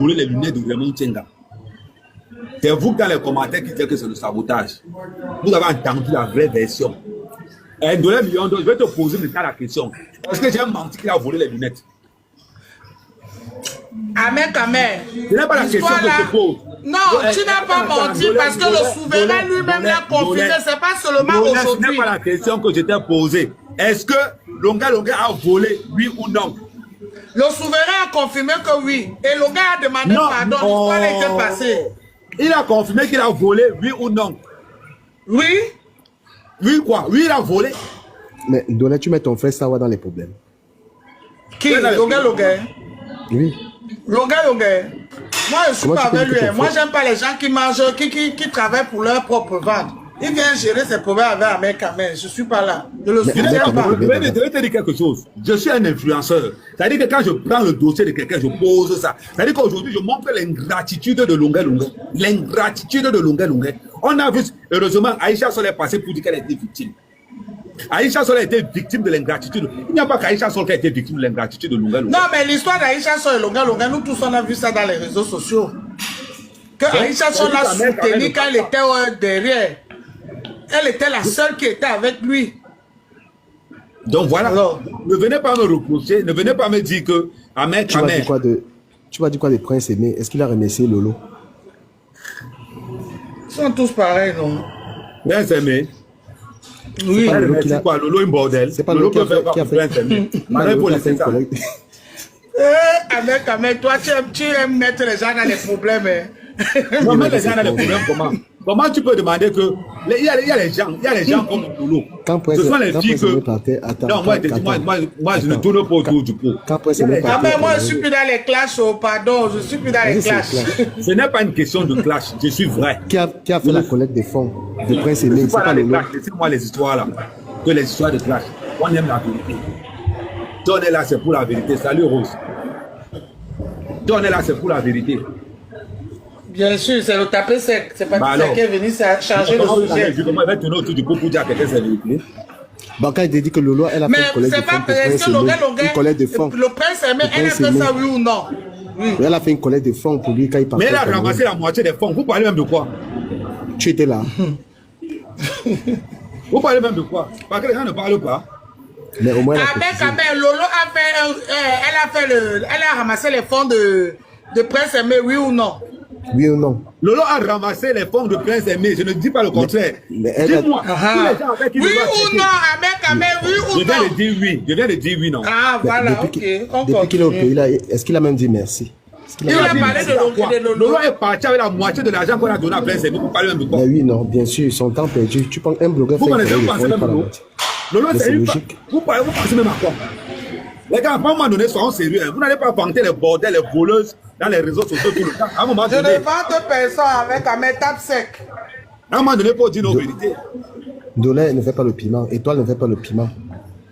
volé les lunettes de Raymond Tchenga. C'est vous dans les commentaires qui dites que c'est le sabotage. Vous avez entendu la vraie version. Un dollar million d'euros, je vais te poser maintenant la question. Est-ce que j'ai menti qu'il a volé les lunettes? Amen, amen. Ce n'est pas la question que je pose. Non, tu n'as pas menti parce que le souverain lui-même l'a confirmé. Ce n'est pas seulement aujourd'hui. Ce n'est pas la question que je t'ai posée. Est-ce que Longa Longa a volé, oui ou non? Le souverain a confirmé que oui. Et Longa a demandé pardon. L'histoire était passée. Il a confirmé qu'il a volé, oui ou non? Oui. Oui quoi? Oui, il a volé. Mais Dolé, tu mets ton frère Sawa dans les problèmes. Qui? Longa Longa. Oui. Longa Longa. Moi, je ne suis pas avec lui. Moi, j'aime pas les gens qui mangent, qui travaillent pour leur propre ventre. Il vient gérer ses problèmes avec Ahmed Kamel. Je ne suis pas là. Je le soutiens pas. Je vais te dire quelque chose. Je suis un influenceur. C'est-à-dire que quand je prends le dossier de quelqu'un, je pose ça. C'est-à-dire qu'aujourd'hui, je montre l'ingratitude de Longa Longa. L'ingratitude de Longa Longa. On a vu, heureusement, Aïcha Sol est passée pour dire qu'elle a été victime. Aïcha Sol a été victime de l'ingratitude. Il n'y a pas qu'Aïcha Sol qui a été victime de l'ingratitude de Longa Longa. Non, mais l'histoire d'Aïcha Sol et Longa Longa, nous tous, on a vu ça dans les réseaux sociaux. Que Aïcha Sol l'a soutenu quand elle était derrière. Elle était la seule qui était avec lui. Donc voilà. Alors, ne venez pas me reprocher, ne venez pas me dire que Ahmed Kamel. Tu vas dire quoi de Prince Aimé? Est-ce qu'il a remercié Lolo? Ils sont tous pareils, non? Prince Aimé. Oui. Quoi, Lolo est un bordel. C'est pas Lolo qui a fait Prince Aimé. Ahmed Kamel, toi, tu aimes mettre les gens dans les problèmes. Non, mais les gens dans les problèmes, comment? Comment tu peux demander que il y a les gens comme Lolo. Ce sont les filles que. Non, moi, je ne tourne pas autour du pot. Moi, je suis plus dans les clashs, pardon, je suis plus dans les clashs. Ce n'est pas une question de clash, je suis vrai. Qui a fait la collecte des fonds de Prince Aimé? C'est pas Lolo. Laissez-moi les histoires là. Que les histoires de clash. On aime la vérité. Toi, on est là, c'est pour la vérité. Salut Rose. Toi, on est là, c'est pour la vérité. Bien sûr, c'est le tapé sec. C'est pas ça qui est venu changer le sujet. Comment il va tourner autour du pot pour dire à quelqu'un c'est vérité? Quand il dit que Lolo, elle a fait une collecte de fonds. Mais c'est pas une collecte de fonds. Le Prince Aimé, elle a fait ça, oui ou non? Oui. Elle a fait une collecte de fonds pour lui quand il partait. Mais elle a ramassé la moitié des fonds. Vous parlez même de quoi? Tu étais là. Vous parlez même de quoi? Parce que les gens ne parlent pas. Mais au moins, Lolo a fait, elle a ramassé les fonds de Prince Aimé, oui ou non? Oui ou non? Lolo a ramassé les fonds de Prince Aimé, je ne dis pas le contraire. Dis-moi, oui ou non, Ahmed, oui ou non? Je viens de dire oui, je viens de dire oui, non. Ah, voilà, ok. Depuis qu'il est au pays, est-ce qu'il a même dit merci? Il a parlé de Lolo. Lolo est parti avec la moitié de l'argent qu'on a donné à Prince Aimé pour parler même de quoi? Mais oui, non, bien sûr, son temps perdu. Tu prends un blogueur, vous connaissez même pas Lolo. Lolo, c'est logique. Vous pensez même à quoi? Les gars, à un moment donné, soyons sérieux. Vous n'allez pas vanter les bordels, les voleuses dans les réseaux sociaux tout le temps. À un moment donné. Je ne vante personne avec un tape sec. À un moment donné, pour dire nos vérités. Dolé ne fait pas le piment. Étoile ne fait pas le piment.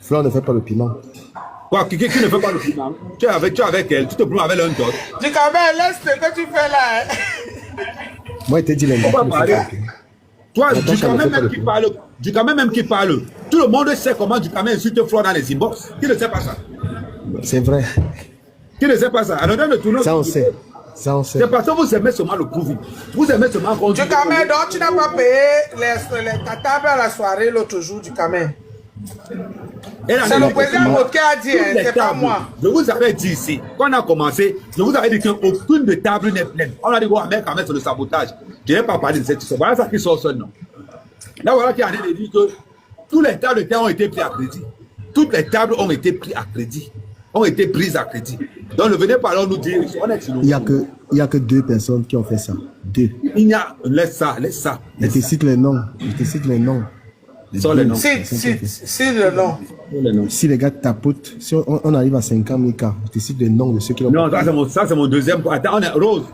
Fleur ne fait pas le piment. Quoi, qui ne fait pas le piment? Tu es avec elle, tu te prends avec l'un d'autre. Du Kamel, laisse ce que tu fais là. Moi, il t'a dit l'un d'autre. Toi, du Kamel même qui parle, tout le monde sait comment du Kamel insulte Fleur dans les inbox. Qui ne sait pas ça? C'est vrai. Qui ne sait pas ça? Alors, ça, on sait. Ça, on sait. C'est parce que vous aimez seulement le prouver. Vous aimez seulement qu'on du Kamel, donc tu n'as pas payé ta table à la soirée l'autre jour du Kamel. C'est le président Mout qui a dit, c'est pas moi. Je vous avais dit ici, quand on a commencé, je vous avais dit qu'aucune de table n'est pleine. On a dit, oh, mec, quand même, c'est le sabotage. Je n'ai pas parlé de cette histoire. Voilà ça qui sort seul, non. Là, voilà qui a dit que toutes les tables de terre ont été prises à crédit. Toutes les tables ont été prises à crédit. Ont été prises à crédit. Donc, ne venez pas alors nous dire, on est sur nous. Il n'y a que 2 personnes qui ont fait ça. 2. Il y a, laisse ça. Je te cite les noms. Cite les noms. Si les gars tapotent, si on arrive à 50 000 cas, je te cite les noms de ceux qui l'ont. Non, ça c'est mon deuxième. Attends, Rose,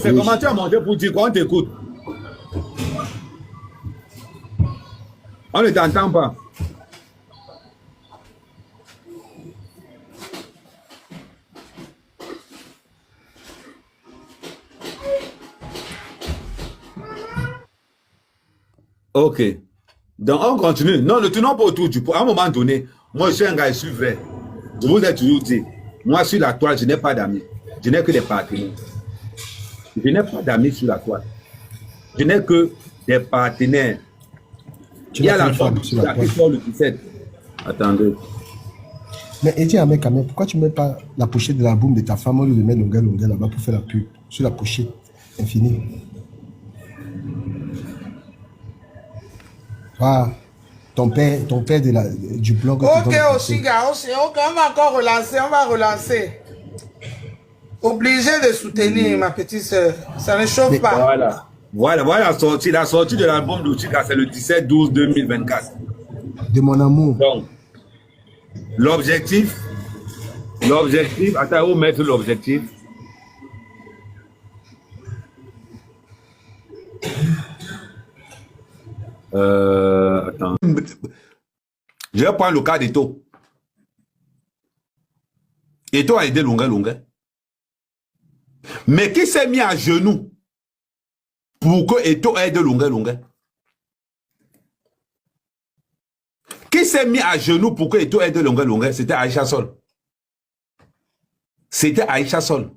c'est oui. Comment tu as monté pour dire qu'on t'écoute? On ne t'entend pas. Ok. Donc, on continue. Non, ne tournons pas autour du pot. À un moment donné, moi, je suis un gars, je suis vrai. Je vous ai toujours dit, moi, sur la toile, je n'ai pas d'amis. Je n'ai que des partenaires. Je n'ai pas d'amis sur la toile. Je n'ai que des partenaires. Il y a la femme qui sort le 17. Attendez. Mais Eddie Ahmed, quand même, pourquoi tu ne mets pas la pochette de l'album de ta femme au lieu de mettre Longueur là-bas pour faire la pub sur la pochette infinie? Ah, ton père du blog. Ok, aussi, gars, ok, on va encore relancer, on va relancer. Obligé de soutenir ma petite soeur. Ça ne chauffe pas. Voilà la sortie de l'album d'Ochika, c'est le 17-12-2024. De mon amour. Donc, l'objectif, attends, où mettre l'objectif? Attends. Je vais prendre le cas d'Eto. Eto a aidé Longueur. Mais qui s'est mis à genoux pour que Eto aide Longueur? Qui s'est mis à genoux pour que Eto aide Longueur? C'était Aïcha Sol. C'était Aïcha Sol.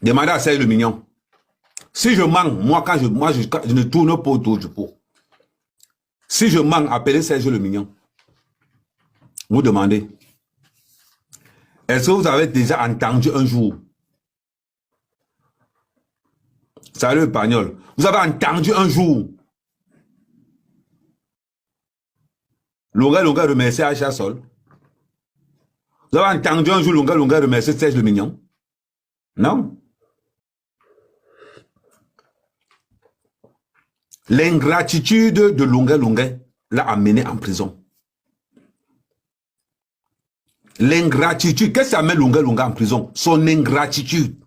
Demandez à Serge le Mignon. Si je manque, moi, je ne tourne pas autour du pot. Si je manque, appelez Serge le Mignon. Vous demandez. Est-ce que vous avez déjà entendu un jour? Salut, Pagnol. Vous avez entendu un jour? Longueur remercie Aïcha Sol. Vous avez entendu un jour Longueur remercie Serge le Mignon? Non. L'ingratitude de Longueur l'a amené en prison. L'ingratitude, qu'est-ce que ça met Longueur en prison? Son ingratitude.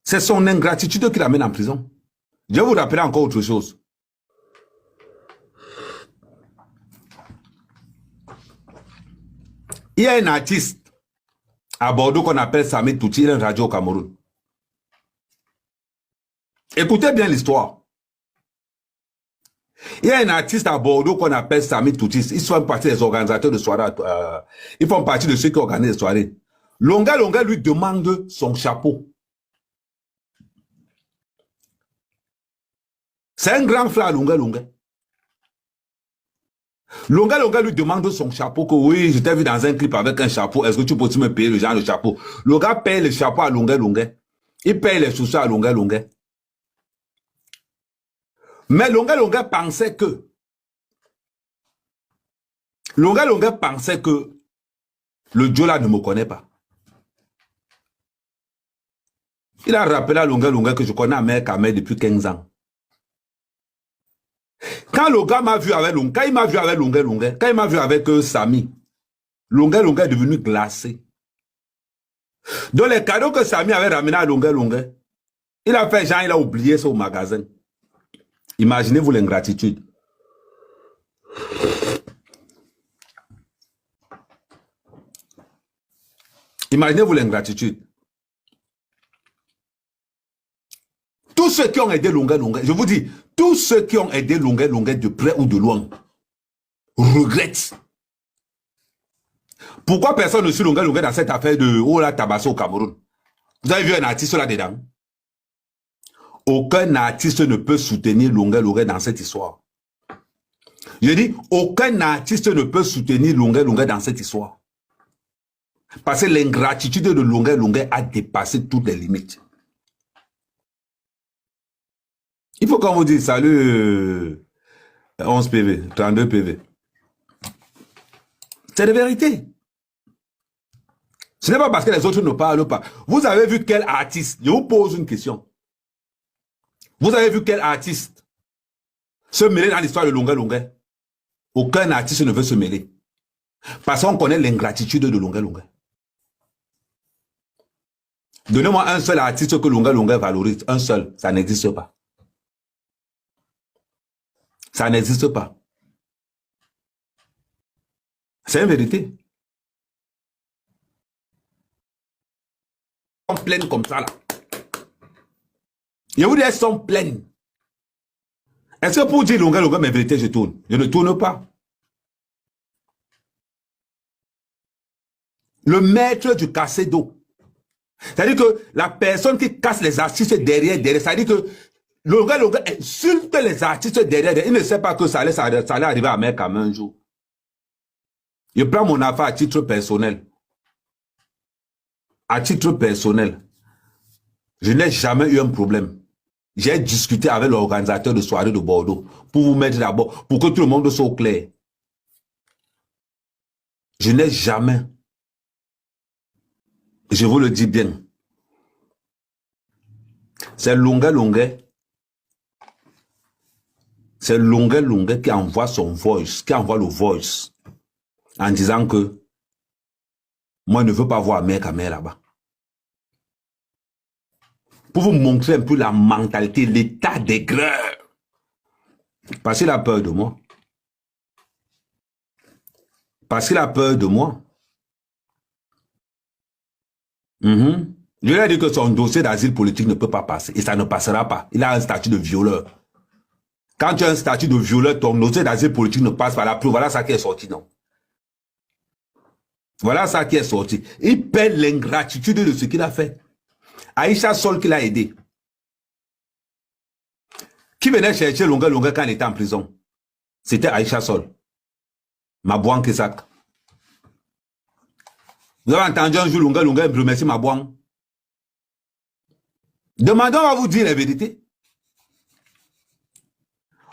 C'est son ingratitude qui l'amène en prison. Je vais vous rappeler encore autre chose. Il y a un artiste à Bordeaux qu'on appelle Sami Touti, il a une radio au Cameroun. Écoutez bien l'histoire. Il y a un artiste à Bordeaux qu'on appelle Sami Touti. Ils sont partie des organisateurs de soirées. Ils font partie de ceux qui organisent les soirées. Longueur lui demande son chapeau. C'est un grand frère, Longueur. Longueur lui demande son chapeau, que oui, je t'ai vu dans un clip avec un chapeau, est-ce que tu peux me payer le genre de chapeau? Le gars paye le chapeau à Longueur. Il paye les chaussures à Longueur. Mais Longueur pensait que le Djola ne me connaît pas. Il a rappelé à Longueur que je connais Ahmed Kamel depuis 15 ans. Quand le gars m'a vu avec Longueur, quand il m'a vu avec Longueur, quand il m'a vu avec Sami, Longueur est devenu glacé. Donc les cadeaux que Sami avait ramenés à Longueur, il a fait genre, il a oublié ça au magasin. Imaginez-vous l'ingratitude. Imaginez-vous l'ingratitude. Tous ceux qui ont aidé Longueur, je vous dis, tous ceux qui ont aidé Longueur de près ou de loin, regrettent. Pourquoi personne ne suit Longueur dans cette affaire de Ola Tabasso au Cameroun? Vous avez vu un artiste là-dedans? Aucun artiste ne peut soutenir Longueur dans cette histoire. Je dis, aucun artiste ne peut soutenir Longueur dans cette histoire. Parce que l'ingratitude de Longueur a dépassé toutes les limites. Il faut qu'on vous dise, salut 11 PV, 32 PV. C'est la vérité. Ce n'est pas parce que les autres ne parlent pas. Vous avez vu quel artiste, je vous pose une question. Vous avez vu quel artiste se mêler dans l'histoire de Longueur? Aucun artiste ne veut se mêler. Parce qu'on connaît l'ingratitude de Longueur. Donnez-moi un seul artiste que Longueur valorise. Un seul, ça n'existe pas. Ça n'existe pas. C'est une vérité. Elles sont pleines comme ça là. Je vous dis, elles sont pleines. Est-ce que pour dire Longueur, mes vérités, je tourne? Je ne tourne pas. Le maître du cassé d'eau. C'est-à-dire que la personne qui casse les artistes derrière, c'est-à-dire que Longa insulte les artistes derrière. Il ne sait pas que ça allait arriver à Mekam un jour. Je prends mon affaire à titre personnel. À titre personnel, je n'ai jamais eu un problème. J'ai discuté avec l'organisateur de soirée de Bordeaux pour vous mettre d'abord, pour que tout le monde soit au clair. Je n'ai jamais, je vous le dis bien, c'est Longa, c'est Longa qui envoie son voice, qui envoie le voice en disant que moi, je ne veux pas voir mère là-bas. Pour vous montrer un peu la mentalité, l'état d'aigreur. Parce qu'il a peur de moi. Parce qu'il a peur de moi. Je lui ai dit que son dossier d'asile politique ne peut pas passer. Et ça ne passera pas. Il a un statut de violeur. Quand tu as un statut de violeur, ton dossier d'asile politique ne passe pas. La preuve, voilà ça qui est sorti, non? Voilà ça qui est sorti. Il perd l'ingratitude de ce qu'il a fait. Aïcha Sol qui l'a aidé. Qui venait chercher Longa quand il était en prison? C'était Aïcha Sol. Mabouang Kesak. Vous avez entendu un jour Longa remercie Mabouang. Demandons à vous dire la vérité.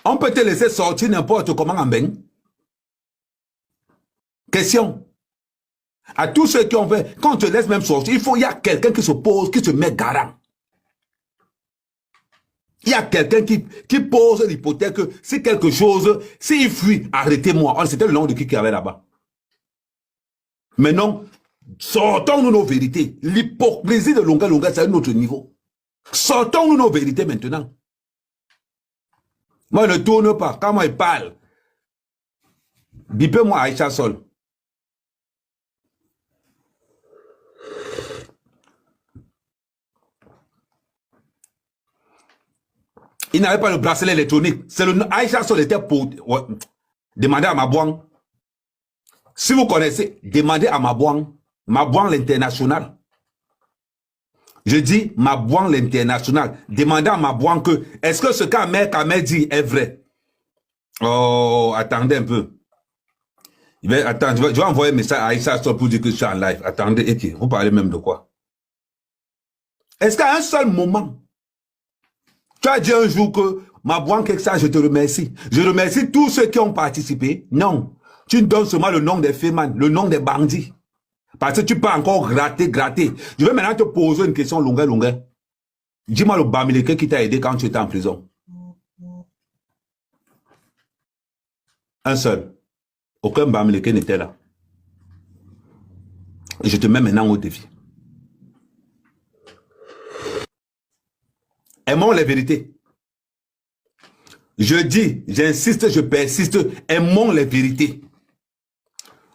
On peut te laisser sortir n'importe comment en bain. Question. À tous ceux qui ont fait, quand on te laisse même sortir, il y a quelqu'un qui se pose, qui se met garant. Il y a quelqu'un qui pose l'hypothèse que si quelque chose, s'il fuit, arrêtez-moi. C'était le nom de qui avait là-bas. Mais non, sortons-nous nos vérités. L'hypocrisie de Longa, c'est à un autre niveau. Sortons-nous nos vérités maintenant. Moi, je ne tourne pas. Quand moi, il parle, bipez-moi Aïcha Sol. Il n'avait pas le bracelet électronique. C'est le Aïcha Sol était pour demander à Mabouang. Si vous connaissez, demandez à Mabouang l'international. Je dis Mabouang l'international. Demandez à Mabouang que, est-ce que ce qu'Ahmed dit est vrai? Oh, attendez un peu. Attends, je vais envoyer un message à Aïcha Sol pour dire que je suis en live. Attendez, et vous parlez même de quoi? Est-ce qu'à un seul moment, tu as dit un jour que Mabouang quelque ça, je te remercie. Je remercie tous ceux qui ont participé. Non. Tu donnes seulement le nom des fémans, le nom des bandits. Parce que tu peux encore gratter. Je vais maintenant te poser une question longue. Dis-moi le Bamileke qui t'a aidé quand tu étais en prison. Un seul. Aucun Bamileke n'était là. Et je te mets maintenant au défi. Aimons les vérités. Je dis, j'insiste, je persiste, aimons les vérités.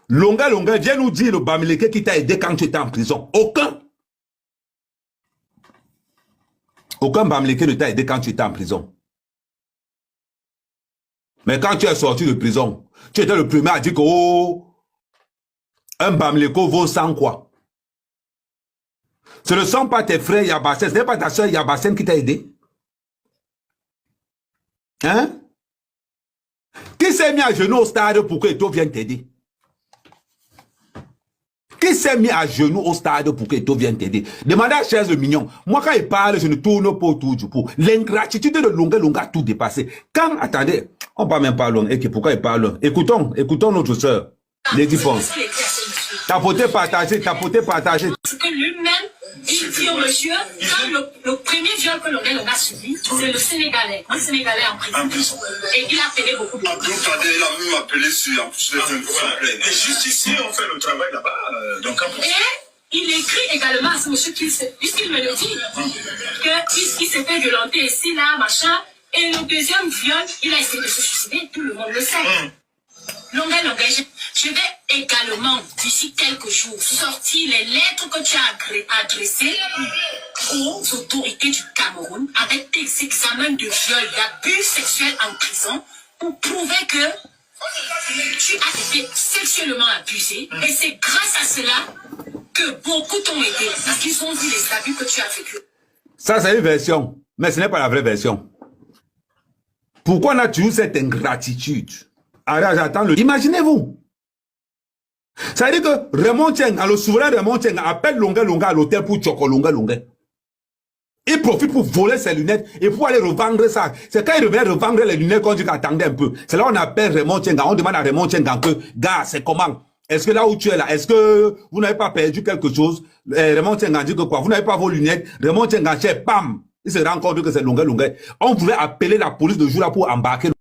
Longa, viens nous dire le Bamileke qui t'a aidé quand tu étais en prison. Aucun Bamileke ne t'a aidé quand tu étais en prison. Mais quand tu es sorti de prison, tu étais le premier à dire que un Bamileke vaut 100 quoi. Ce ne sont pas tes frères Yabasen, ce n'est pas ta soeur Yabasen qui t'a aidé. Hein? Qui s'est mis à genoux au stade pour que Eto vienne t'aider? Qui s'est mis à genoux au stade pour que Eto vienne t'aider? Demandez à Chaise le Mignon. Moi, quand il parle, je ne tourne pas autour du pot. L'ingratitude de Longa a tout dépassé. Quand, attendez, on ne parle même pas long. Et pourquoi il parle long? Écoutons notre soeur. Lady Ponce. Tapoter, partager. Ce que lui-même, il dit au monsieur, quand le premier viol que Longa a subi, c'est le Sénégalais en prison. Et il a appelé beaucoup de gens. Il a même appelé sur et juste ici, on fait le travail là-bas. Et il écrit également à ce monsieur, puisqu'il me le dit, qu'il s'est fait violenter ici, là, machin. Et le deuxième viol, il a essayé de se suicider, tout le monde le sait. Longa, je vais également, d'ici quelques jours, sortir les lettres que tu as adressées aux autorités du Cameroun avec des examens de viol, d'abus sexuels en prison pour prouver que tu as été sexuellement abusé et c'est grâce à cela que beaucoup t'ont aidé parce qu'ils ont vu les abus que tu as vécu. Ça, c'est une version, mais ce n'est pas la vraie version. Pourquoi on a toujours cette ingratitude? Alors, j'attends le... Imaginez-vous. Ça veut dire que Raymond Tcheng, le souverain Raymond Tcheng, appelle Longa Longa à l'hôtel pour Tchoko Longa Longa. Il profite pour voler ses lunettes et pour aller revendre ça. C'est quand il revient revendre les lunettes qu'on dit qu'attendez un peu. C'est là qu'on appelle Raymond Tcheng. On demande à Raymond Tcheng que, gars, c'est comment? Est-ce que là où tu es là, est-ce que vous n'avez pas perdu quelque chose? Raymond Tcheng dit que quoi? Vous n'avez pas vos lunettes. Raymond Tcheng, bam! Il se rend compte que c'est Longa Longa. On voulait appeler la police de jour là pour embarquer